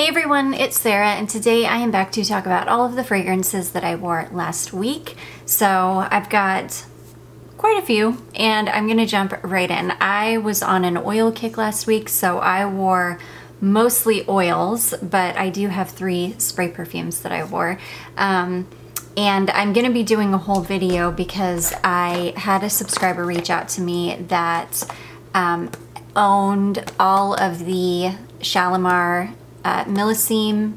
Hey everyone, it's Sarah, and today I am back to talk about all of the fragrances that I wore last week. So I've got quite a few, and I'm gonna jump right in. I was on an oil kick last week, so I wore mostly oils, but I do have 3 spray perfumes that I wore. And I'm gonna be doing a whole video because I had a subscriber reach out to me that owned all of the Shalimar Millesime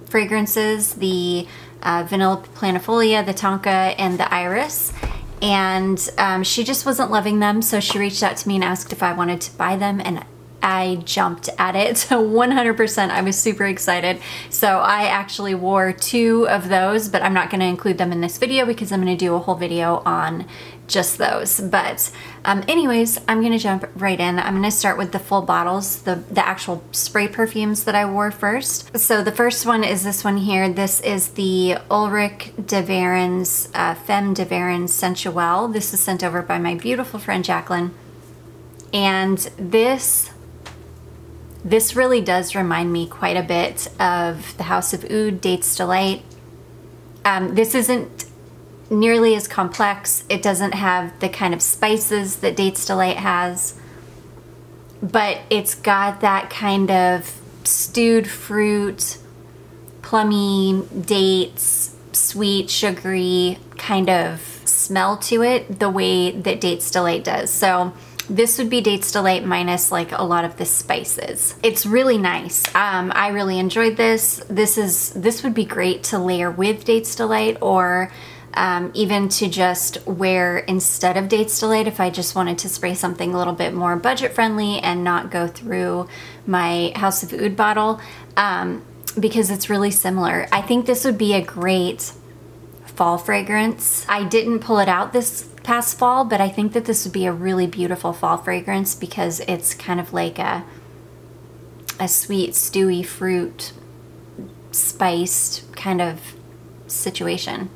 fragrances, the Vanilla Planifolia, the Tonka, and the Iris. And she just wasn't loving them, so she reached out to me and asked if I wanted to buy them, and I jumped at it 100%. I was super excited. So I actually wore 2 of those, but I'm not going to include them in this video because I'm going to do a whole video on just those. But anyways, I'm going to jump right in. I'm going to start with the full bottles, the actual spray perfumes that I wore first. So the first one is this one here. This is the Ulrich de Varen's Femme de Varen's Sensuelle. This is sent over by my beautiful friend Jacqueline. And this really does remind me quite a bit of the House of Oud Dates Delight. This isn't nearly as complex. It doesn't have the kind of spices that Dates Delight has, but it's got that kind of stewed fruit, plummy, dates, sweet, sugary kind of smell to it, the way that Dates Delight does. So this would be Dates Delight minus like a lot of the spices. It's really nice. I really enjoyed this. This would be great to layer with Dates Delight, or even to just wear instead of Dates Delight if I just wanted to spray something a little bit more budget friendly and not go through my House of Oud bottle, because it's really similar. I think this would be a great fall fragrance. I didn't pull it out this past fall, but I think that this would be a really beautiful fall fragrance because it's kind of like a sweet, stewy fruit, spiced kind of situation,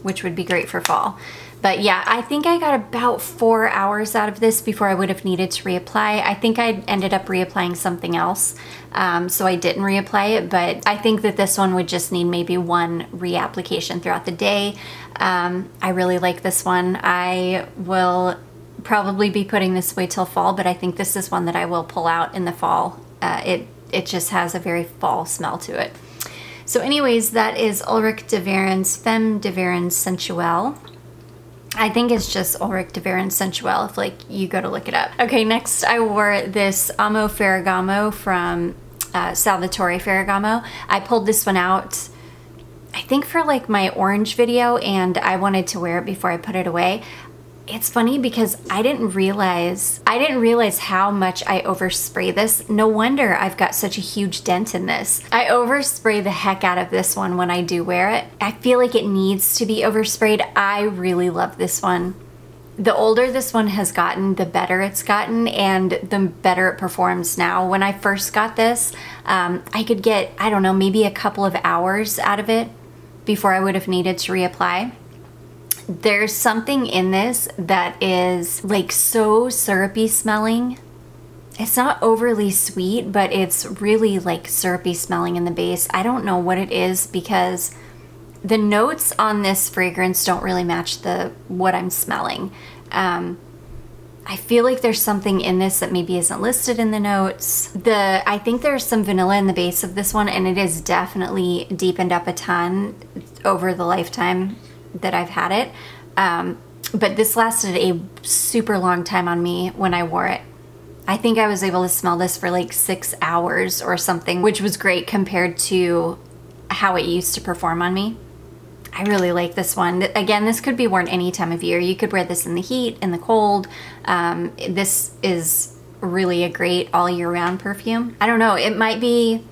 which would be great for fall. But yeah, I think I got about 4 hours out of this before I would have needed to reapply. I think I ended up reapplying something else, so I didn't reapply it, but I think that this one would just need maybe 1 reapplication throughout the day. I really like this one. I will probably be putting this away till fall, but I think this is one that I will pull out in the fall. It just has a very fall smell to it. So anyways, that is Ulrich de Varen's Femme de Varen's Sensuelle. I think it's just Ulrich de Varen's Sensuelle if like you go to look it up. Okay, next I wore this Amouage Famo from Salvatore Ferragamo. I pulled this one out I think for like my orange video, and I wanted to wear it before I put it away. It's funny because I didn't realize how much I overspray this. No wonder I've got such a huge dent in this. I overspray the heck out of this one when I do wear it. I feel like it needs to be oversprayed. I really love this one. The older this one has gotten, the better it's gotten, and the better it performs now. When I first got this, I could get, I don't know, maybe a couple of hours out of it before I would have needed to reapply. There's something in this that is like so syrupy smelling. It's not overly sweet, but it's really like syrupy smelling in the base. I don't know what it is because the notes on this fragrance don't really match what I'm smelling. I feel like there's something in this that maybe isn't listed in the notes. I think there's some vanilla in the base of this one, and it is definitely deepened up a ton over the lifetime that I've had it. But this lasted a super long time on me when I wore it. I think I was able to smell this for like 6 hours or something, which was great compared to how it used to perform on me. I really like this one. Again, this could be worn any time of year. You could wear this in the heat, in the cold. This is really a great all year round perfume. I don't know, it might be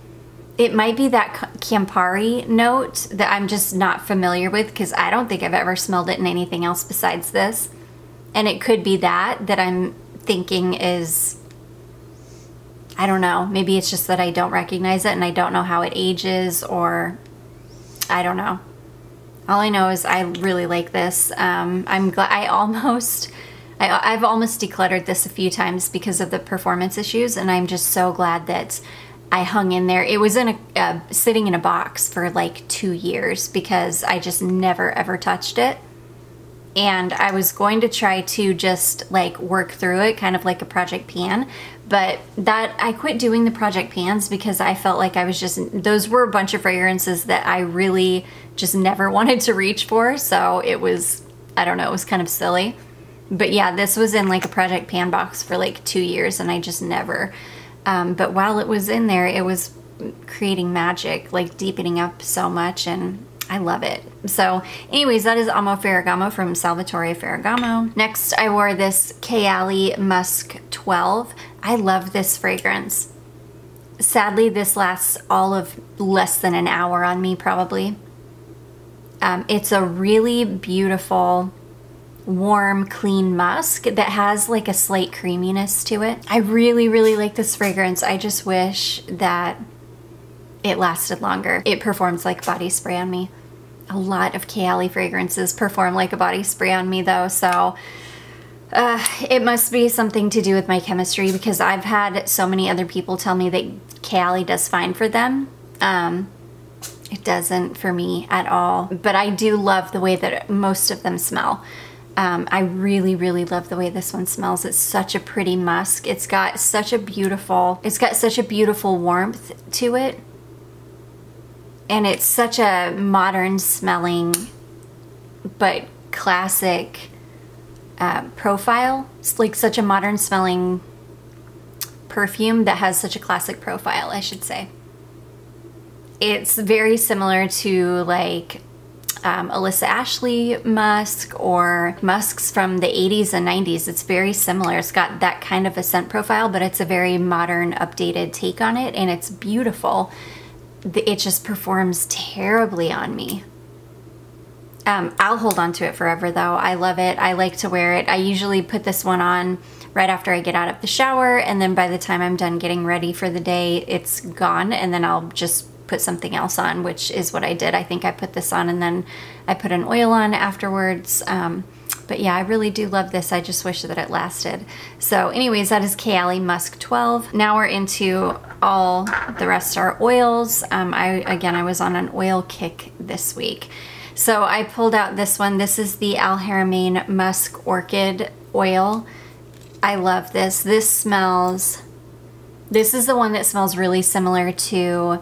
that Campari note that I'm just not familiar with because I don't think I've ever smelled it in anything else besides this. And it could be that I'm thinking is, I don't know, maybe it's just that I don't recognize it and I don't know how it ages, or I don't know. All I know is I really like this. I'm glad I've almost decluttered this a few times because of the performance issues, and I'm just so glad that I hung in there. It was in sitting in a box for like 2 years because I just never ever touched it. And I was going to try to just like work through it kind of like a project pan, but I quit doing the project pans because I felt like I was just, those were a bunch of fragrances that I really just never wanted to reach for. So it was, I don't know, it was kind of silly. But yeah, this was in like a project pan box for like 2 years and I just never, but while it was in there, it was creating magic, like deepening up so much, and I love it. So anyways, that is Amo Ferragamo from Salvatore Ferragamo. Next, I wore this Kayali Musk 12. I love this fragrance. Sadly, this lasts all of less than an hour on me, probably. It's a really beautiful, warm, clean musk that has like a slight creaminess to it. I really, really like this fragrance. I just wish that it lasted longer. It performs like body spray on me. A lot of Kayali fragrances perform like a body spray on me though, so it must be something to do with my chemistry, because I've had so many other people tell me that Kayali does fine for them. It doesn't for me at all, but I do love the way that most of them smell. I really, really love the way this one smells. It's such a pretty musk. It's got such a beautiful warmth to it. And it's such a modern smelling, but classic profile. It's like such a modern smelling perfume that has such a classic profile, I should say. It's very similar to like Alyssa Ashley musk or musks from the 80s and 90s. It's very similar. It's got that kind of a scent profile, but it's a very modern, updated take on it, and it's beautiful. It just performs terribly on me. I'll hold on to it forever though. I love it. I like to wear it. I usually put this one on right after I get out of the shower, and then by the time I'm done getting ready for the day, it's gone, and then I'll just put something else on, which is what I did. I think I put this on and then I put an oil on afterwards. But yeah, I really do love this. I just wish that it lasted. So anyways, that is Kayali Musk 12. Now we're into all the rest are oils. I was on an oil kick this week. So I pulled out this one. This is the Haramain Musk Orchid oil. I love this. This is the one that smells really similar to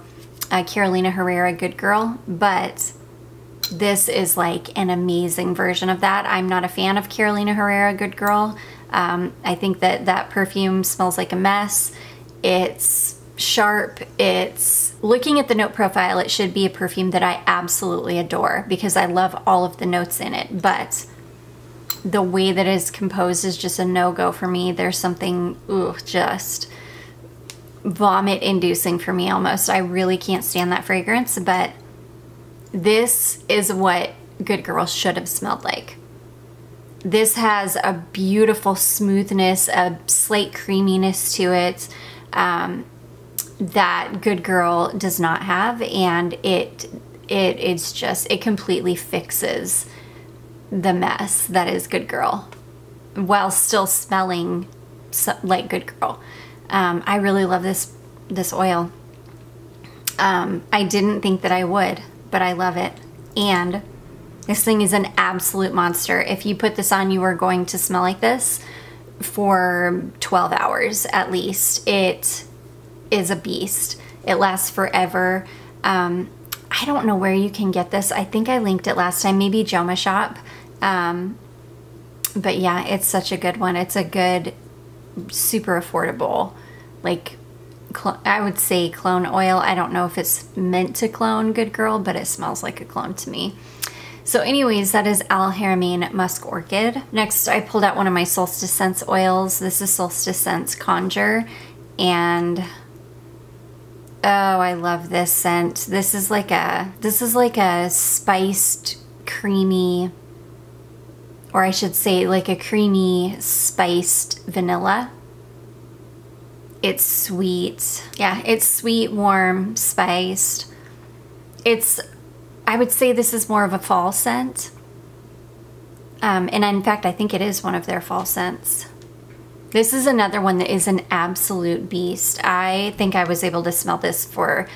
Carolina Herrera Good Girl, but this is like an amazing version of that. I'm not a fan of Carolina Herrera Good Girl. I think that perfume smells like a mess. It's sharp. It's, looking at the note profile, it should be a perfume that I absolutely adore because I love all of the notes in it, but the way that it is composed is just a no-go for me. There's something, just vomit inducing for me almost. I really can't stand that fragrance, but this is what Good Girl should have smelled like. This has a beautiful smoothness, a slight creaminess to it that Good Girl does not have, and it completely fixes the mess that is Good Girl while still smelling like Good Girl. I really love this oil. I didn't think that I would, but I love it. And this thing is an absolute monster. If you put this on, you are going to smell like this for 12 hours at least. It is a beast. It lasts forever. I don't know where you can get this. I think I linked it last time, maybe Joma Shop. But yeah, it's such a good one. It's a good, super affordable, like, I would say clone oil. I don't know if it's meant to clone Good Girl, but it smells like a clone to me. So anyways, that is Haramain Musk Orchid. Next, I pulled out one of my Solstice Scents oils. This is Solstice Scents Conjure, and oh, I love this scent. This is like a spiced, creamy, or I should say like a creamy spiced vanilla. It's sweet. Yeah, it's sweet, warm, spiced. I would say this is more of a fall scent. And in fact, I think it is one of their fall scents. This is another one that is an absolute beast. I think I was able to smell this for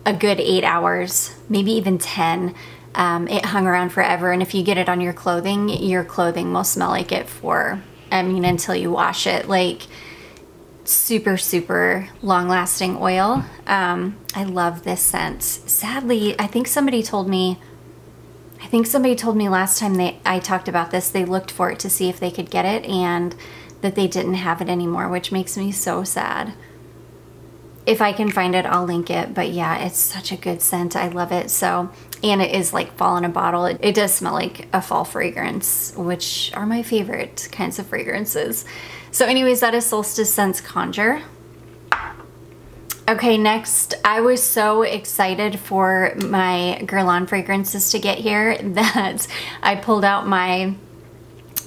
a good 8 hours, maybe even 10. It hung around forever, and if you get it on your clothing will smell like it for, I mean, until you wash it. Like, super, super long-lasting oil. I love this scent. Sadly, I think somebody told me last time I talked about this, they looked for it to see if they could get it, and that they didn't have it anymore, which makes me so sad. If I can find it, I'll link it. But yeah, it's such a good scent. I love it. So, and it is like fall in a bottle. It does smell like a fall fragrance, which are my favorite kinds of fragrances. So anyways, that is Solstice Scents Conjure. Okay, next, I was so excited for my Guerlain fragrances to get here that I pulled out my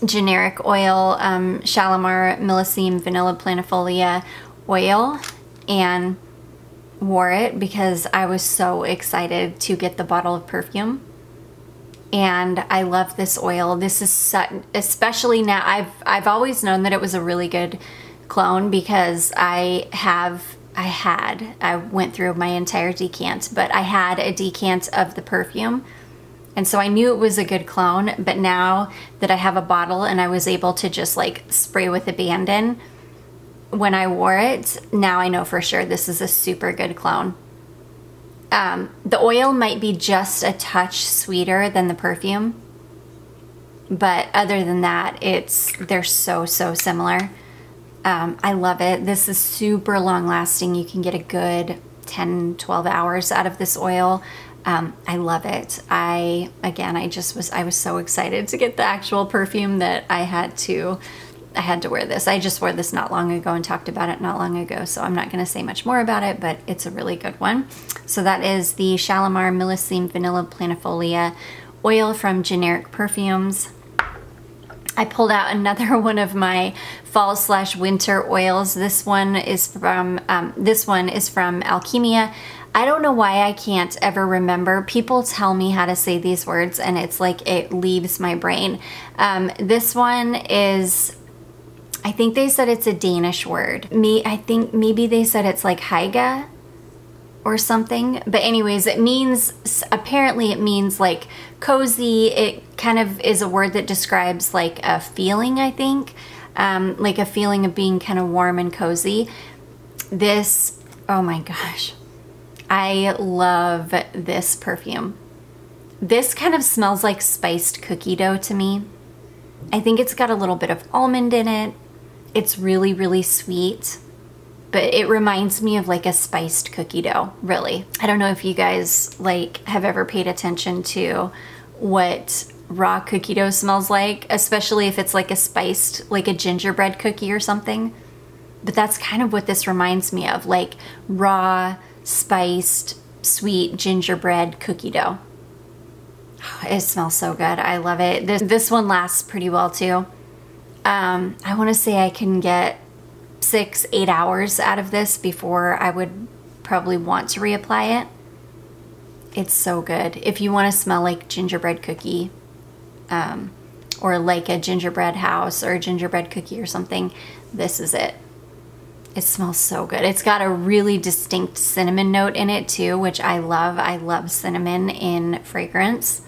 generic oil, Shalimar Millésime Vanilla Planifolia oil, and wore it because I was so excited to get the bottle of perfume. And I love this oil. This is such, especially now, I've always known that it was a really good clone because I went through my entire decant, but I had a decant of the perfume. And so I knew it was a good clone, but now that I have a bottle and I was able to just like spray with abandon when I wore it, now I know for sure this is a super good clone. The oil might be just a touch sweeter than the perfume, but other than that, they're so similar. I love it. This is super long lasting. You can get a good 10-12 hours out of this oil. I love it. I was so excited to get the actual perfume that I had to wear this. I just wore this not long ago and talked about it not long ago, so I'm not going to say much more about it, but it's a really good one. So that is the Shalimar Millésime Vanilla Planifolia oil from Generic Perfumes. I pulled out another one of my fall/winter oils. This one is from Alkemia. I don't know why I can't ever remember. People tell me how to say these words and it's like it leaves my brain. This one is, I think they said it's a Danish word. I think maybe they said it's like Hygge or something. But anyways, apparently it means like cozy. It kind of is a word that describes like a feeling, I think. Like a feeling of being kind of warm and cozy. This, oh my gosh. I love this perfume. This kind of smells like spiced cookie dough to me. I think it's got a little bit of almond in it. It's really, really sweet, but it reminds me of like a spiced cookie dough, really. I don't know if you guys like have ever paid attention to what raw cookie dough smells like, especially if it's like a spiced, like a gingerbread cookie or something. But that's kind of what this reminds me of, like raw, spiced, sweet gingerbread cookie dough. It smells so good. I love it. This one lasts pretty well too. I want to say I can get 6-8 hours out of this before I would probably want to reapply it. It's so good. If you want to smell like gingerbread cookie, or like a gingerbread house or a gingerbread cookie or something, this is it. It smells so good. It's got a really distinct cinnamon note in it too, which I love. I love cinnamon in fragrance.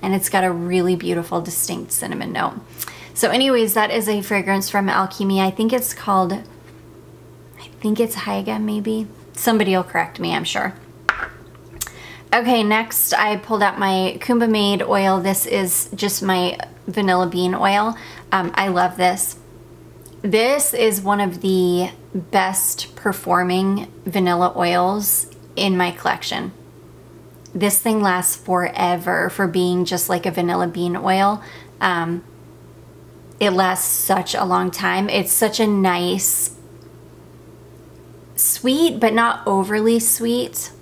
And it's got a really beautiful, distinct cinnamon note. So anyways, that is a fragrance from Alchemy. I think it's Hygge maybe. Somebody will correct me, I'm sure. Okay, next I pulled out my Kumba Made oil. This is just my vanilla bean oil. I love this. This is one of the best performing vanilla oils in my collection. This thing lasts forever for being just like a vanilla bean oil. It lasts such a long time. It's such a nice, sweet, but not overly sweet,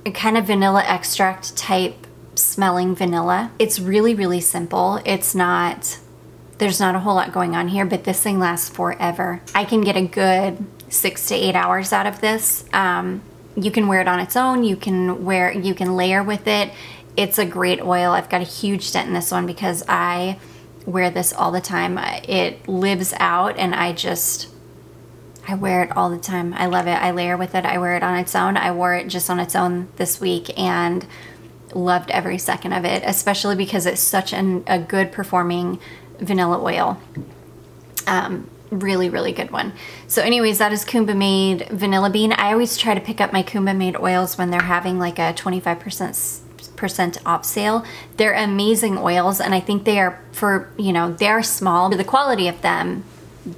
a kind of vanilla extract type smelling vanilla. It's really, really simple. There's not a whole lot going on here, but this thing lasts forever. I can get a good 6 to 8 hours out of this. You can wear it on its own. You can layer with it. It's a great oil. I've got a huge scent in this one because I wear this all the time. It lives out, and I wear it all the time. I love it. I layer with it. I wear it on its own. I wore it just on its own this week and loved every second of it, especially because it's such a good performing vanilla oil. Really, really good one. So anyways, that is Kumba Made Vanilla Bean. I always try to pick up my Kumba Made oils when they're having like a 25% off sale. They're amazing oils, and I think they are, for, you know, they're small. The quality of them,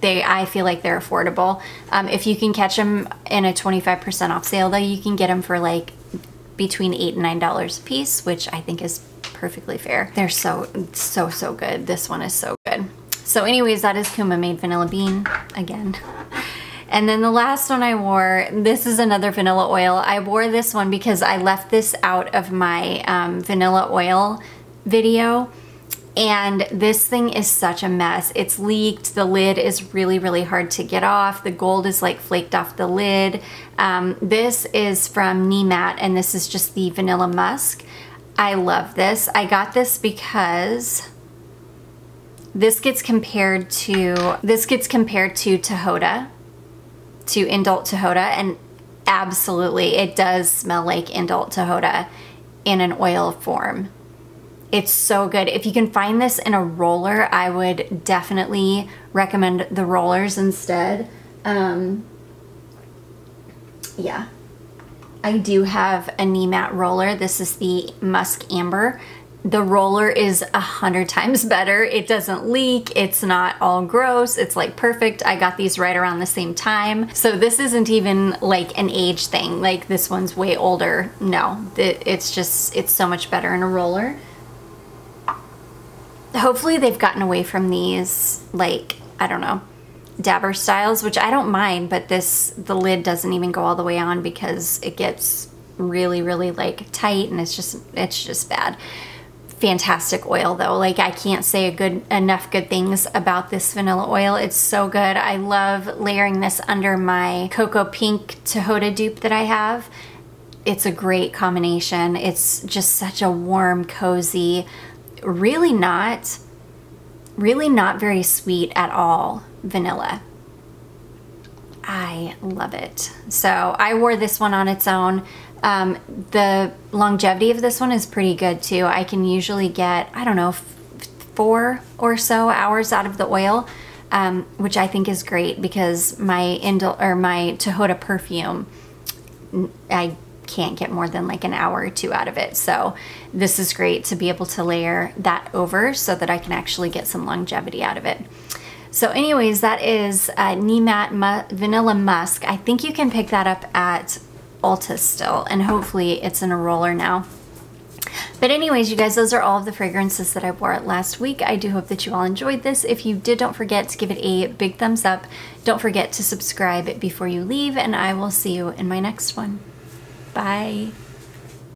I feel like they're affordable. If you can catch them in a 25% off sale though, you can get them for like between $8 and $9 a piece, which I think is perfectly fair. They're so good. This one is so good. So anyways, that is Kumba Made Vanilla Bean again. And then the last one I wore, this is another vanilla oil. I wore this one because I left this out of my vanilla oil video, and this thing is such a mess. It's leaked. The lid is really, really hard to get off. The gold is like flaked off the lid. This is from Nemat, and this is just the Vanilla Musk. I love this. I got this because this gets compared to Tahota, to Indult Tahota, and absolutely it does smell like Indult Tahota in an oil form. It's so good. If you can find this in a roller, I would definitely recommend the rollers instead. Yeah, I do have a Nemat roller. This is the Musk Amber. The roller is 100 times better. It doesn't leak. It's not all gross. It's like perfect. I got these right around the same time. So this isn't even like an age thing. Like this one's way older. No, it's so much better in a roller. Hopefully they've gotten away from these, like, I don't know, dabber styles, which I don't mind, but the lid doesn't even go all the way on because it gets really, really like tight, and it's just bad. Fantastic oil though. Like, I can't say enough good things about this vanilla oil. It's so good. I love layering this under my Cocoa Pink Tahota dupe that I have. It's a great combination. It's just such a warm, cozy, really not very sweet at all vanilla. I love it. So I wore this one on its own. The longevity of this one is pretty good too. I can usually get, I don't know, 4 or so hours out of the oil, which I think is great because my Tahota perfume, I can't get more than like an hour or 2 out of it. So this is great to be able to layer that over so that I can actually get some longevity out of it. So anyways, that is Nemat Vanilla Musk. I think you can pick that up at Ulta still, and hopefully it's in a roller now. But anyways, you guys, those are all of the fragrances that I wore last week. I do hope that you all enjoyed this. If you did, don't forget to give it a big thumbs up. Don't forget to subscribe before you leave, and I will see you in my next one. Bye.